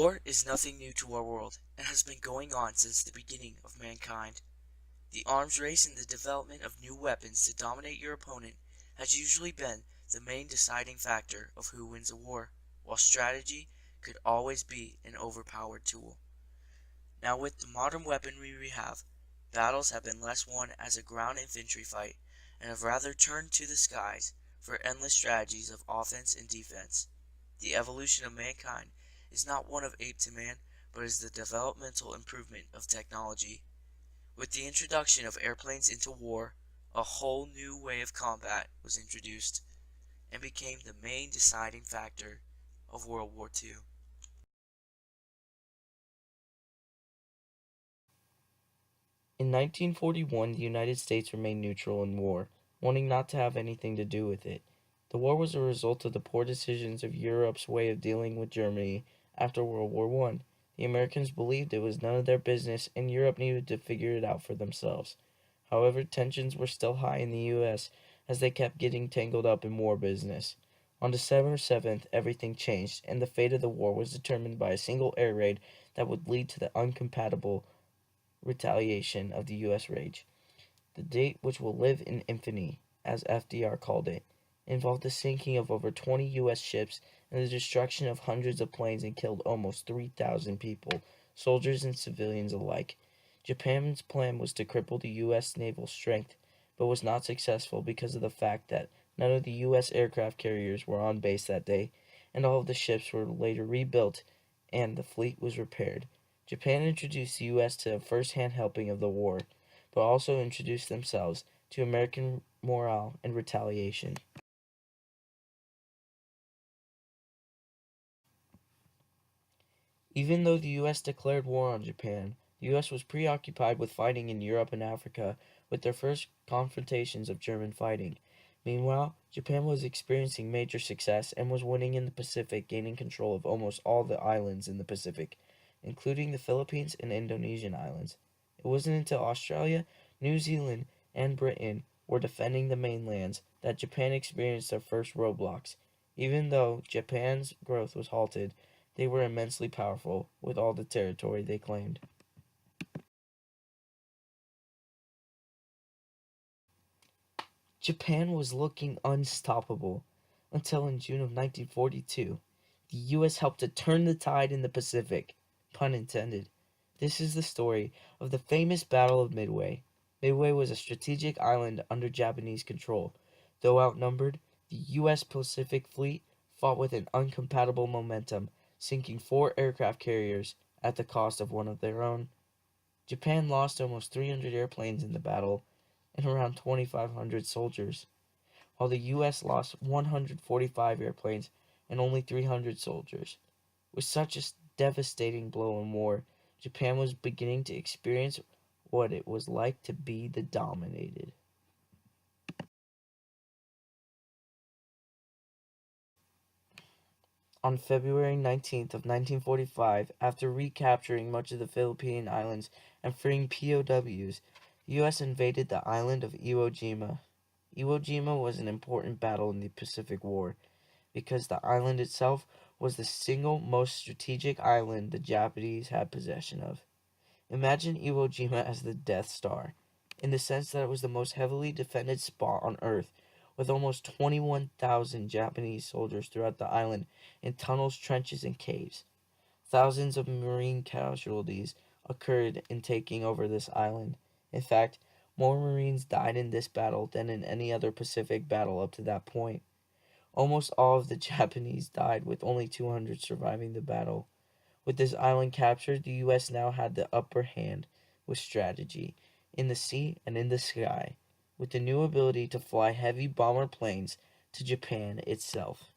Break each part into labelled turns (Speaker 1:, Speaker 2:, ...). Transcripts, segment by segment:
Speaker 1: War is nothing new to our world and has been going on since the beginning of mankind. The arms race and the development of new weapons to dominate your opponent has usually been the main deciding factor of who wins a war, while strategy could always be an overpowered tool. Now, with the modern weaponry we have, battles have been less won as a ground infantry fight and have rather turned to the skies for endless strategies of offense and defense. The evolution of mankind is not one of ape to man, but is the developmental improvement of technology. With the introduction of airplanes into war, a whole new way of combat was introduced and became the main deciding factor of World War II.
Speaker 2: In 1941, the United States remained neutral in war, wanting not to have anything to do with it. The war was a result of the poor decisions of Europe's way of dealing with Germany after World War I. The Americans believed it was none of their business and Europe needed to figure it out for themselves. However, tensions were still high in the U.S. as they kept getting tangled up in war business. On December 7th, everything changed, and the fate of the war was determined by a single air raid that would lead to the uncompatible retaliation of the U.S. rage. The date, which will live in infamy, as FDR called it, involved the sinking of over 20 U.S. ships and the destruction of hundreds of planes and killed almost 3,000 people, soldiers and civilians alike. Japan's plan was to cripple the U.S. naval strength, but was not successful because of the fact that none of the U.S. aircraft carriers were on base that day, and all of the ships were later rebuilt and the fleet was repaired. Japan introduced the U.S. to a first-hand helping of the war, but also introduced themselves to American morale and retaliation. Even though the U.S. declared war on Japan, the U.S. was preoccupied with fighting in Europe and Africa with their first confrontations of German fighting. Meanwhile, Japan was experiencing major success and was winning in the Pacific, gaining control of almost all the islands in the Pacific, including the Philippines and Indonesian islands. It wasn't until Australia, New Zealand, and Britain were defending the mainlands that Japan experienced their first roadblocks. Even though Japan's growth was halted, they were immensely powerful with all the territory they claimed. Japan was looking unstoppable until in June of 1942, the U.S. helped to turn the tide in the Pacific. Pun intended. This is the story of the famous Battle of Midway. Midway was a strategic island under Japanese control. Though outnumbered, the U.S. Pacific Fleet fought with an incompatible momentum, sinking 4 aircraft carriers at the cost of one of their own. Japan lost almost 300 airplanes in the battle and around 2,500 soldiers, while the U.S. lost 145 airplanes and only 300 soldiers. With such a devastating blow in war, Japan was beginning to experience what it was like to be the dominated. On February 19th of 1945, after recapturing much of the Philippine Islands and freeing POWs, the U.S. invaded the island of Iwo Jima. Iwo Jima was an important battle in the Pacific War because the island itself was the single most strategic island the Japanese had possession of. Imagine Iwo Jima as the Death Star, in the sense that it was the most heavily defended spot on Earth, with almost 21,000 Japanese soldiers throughout the island in tunnels, trenches, and caves. Thousands of Marine casualties occurred in taking over this island. In fact, more Marines died in this battle than in any other Pacific battle up to that point. Almost all of the Japanese died, with only 200 surviving the battle. With this island captured, the U.S. now had the upper hand with strategy, in the sea and in the sky, with the new ability to fly heavy bomber planes to Japan itself.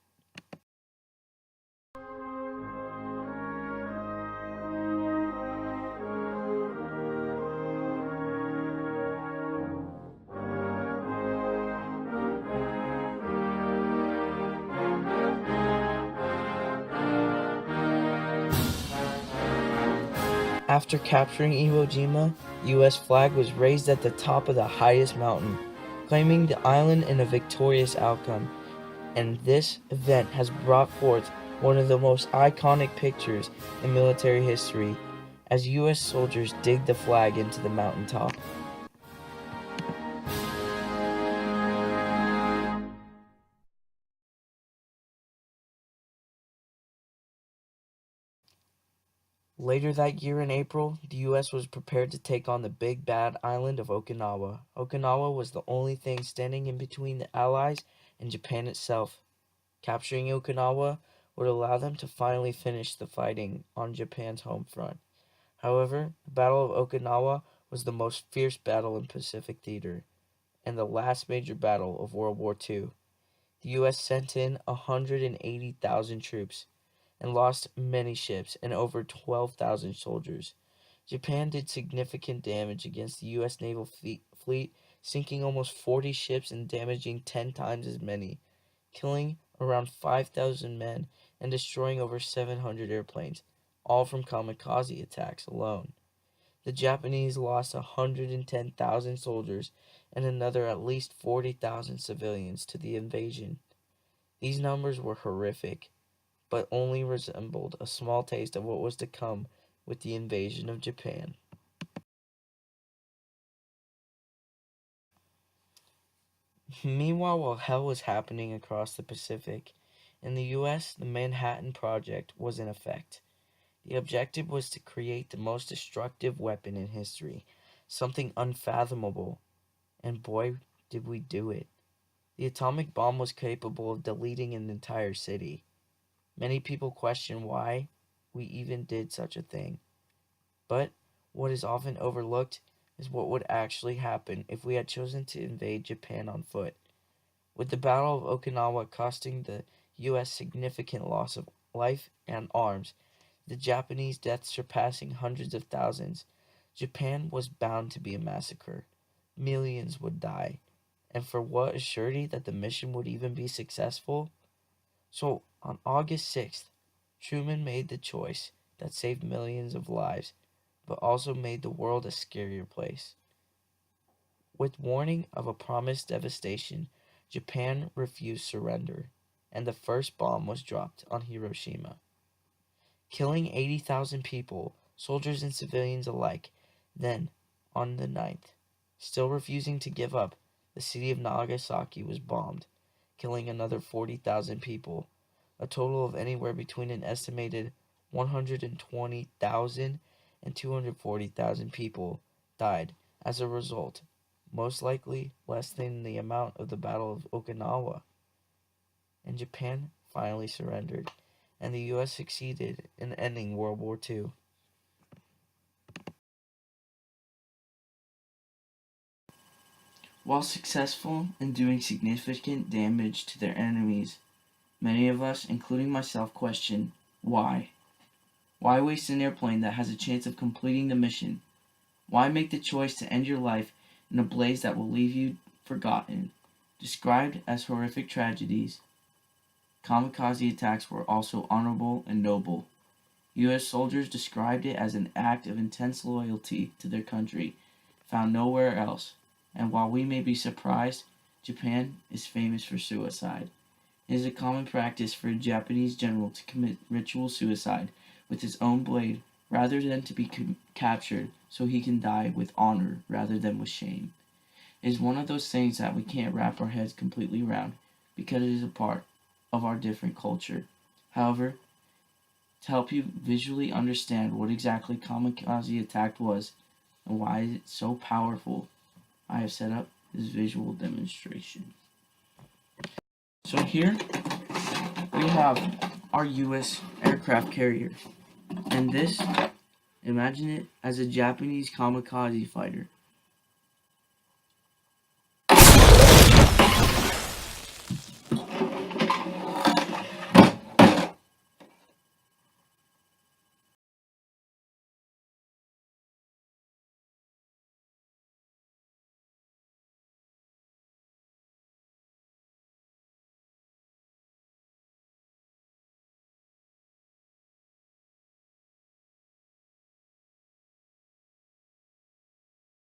Speaker 2: After capturing Iwo Jima, the U.S. flag was raised at the top of the highest mountain, claiming the island in a victorious outcome, and this event has brought forth one of the most iconic pictures in military history, as U.S. soldiers dig the flag into the mountaintop. Later that year in April, the U.S. was prepared to take on the big bad island of Okinawa. Okinawa was the only thing standing in between the Allies and Japan itself. Capturing Okinawa would allow them to finally finish the fighting on Japan's home front. However, the Battle of Okinawa was the most fierce battle in Pacific theater and the last major battle of World War II. The U.S. sent in 180,000 troops and lost many ships and over 12,000 soldiers. Japan did significant damage against the U.S. naval fleet, sinking almost 40 ships and damaging 10 times as many, killing around 5,000 men and destroying over 700 airplanes, all from kamikaze attacks alone. The Japanese lost 110,000 soldiers and another at least 40,000 civilians to the invasion. These numbers were horrific, but only resembled a small taste of what was to come with the invasion of Japan. Meanwhile, while hell was happening across the Pacific, in the US, the Manhattan Project was in effect. The objective was to create the most destructive weapon in history, something unfathomable, and boy, did we do it. The atomic bomb was capable of deleting an entire city. Many people question why we even did such a thing. But what is often overlooked is what would actually happen if we had chosen to invade Japan on foot. With the Battle of Okinawa costing the U.S. significant loss of life and arms, the Japanese deaths surpassing hundreds of thousands, Japan was bound to be a massacre. Millions would die. And for what assurity that the mission would even be successful? So, on August 6th, Truman made the choice that saved millions of lives, but also made the world a scarier place. With warning of a promised devastation, Japan refused surrender, and the first bomb was dropped on Hiroshima, killing 80,000 people, soldiers and civilians alike. Then, on the 9th, still refusing to give up, the city of Nagasaki was bombed, killing another 40,000 people. A total of anywhere between an estimated 120,000 and 240,000 people died as a result, most likely less than the amount of the Battle of Okinawa. And Japan finally surrendered, and the U.S. succeeded in ending World War II. While successful in doing significant damage to their enemies, many of us, including myself, question why. Why waste an airplane that has a chance of completing the mission? Why make the choice to end your life in a blaze that will leave you forgotten? Described as horrific tragedies, kamikaze attacks were also honorable and noble. U.S. soldiers described it as an act of intense loyalty to their country, found nowhere else. And while we may be surprised, Japan is famous for suicide. It is a common practice for a Japanese general to commit ritual suicide with his own blade rather than to be captured so he can die with honor rather than with shame. It is one of those things that we can't wrap our heads completely around because it is a part of our different culture. However, to help you visually understand what exactly kamikaze attack was and why it's so powerful, I have set up this visual demonstration. So here we have our U.S. aircraft carrier, and this, imagine it as a Japanese kamikaze fighter.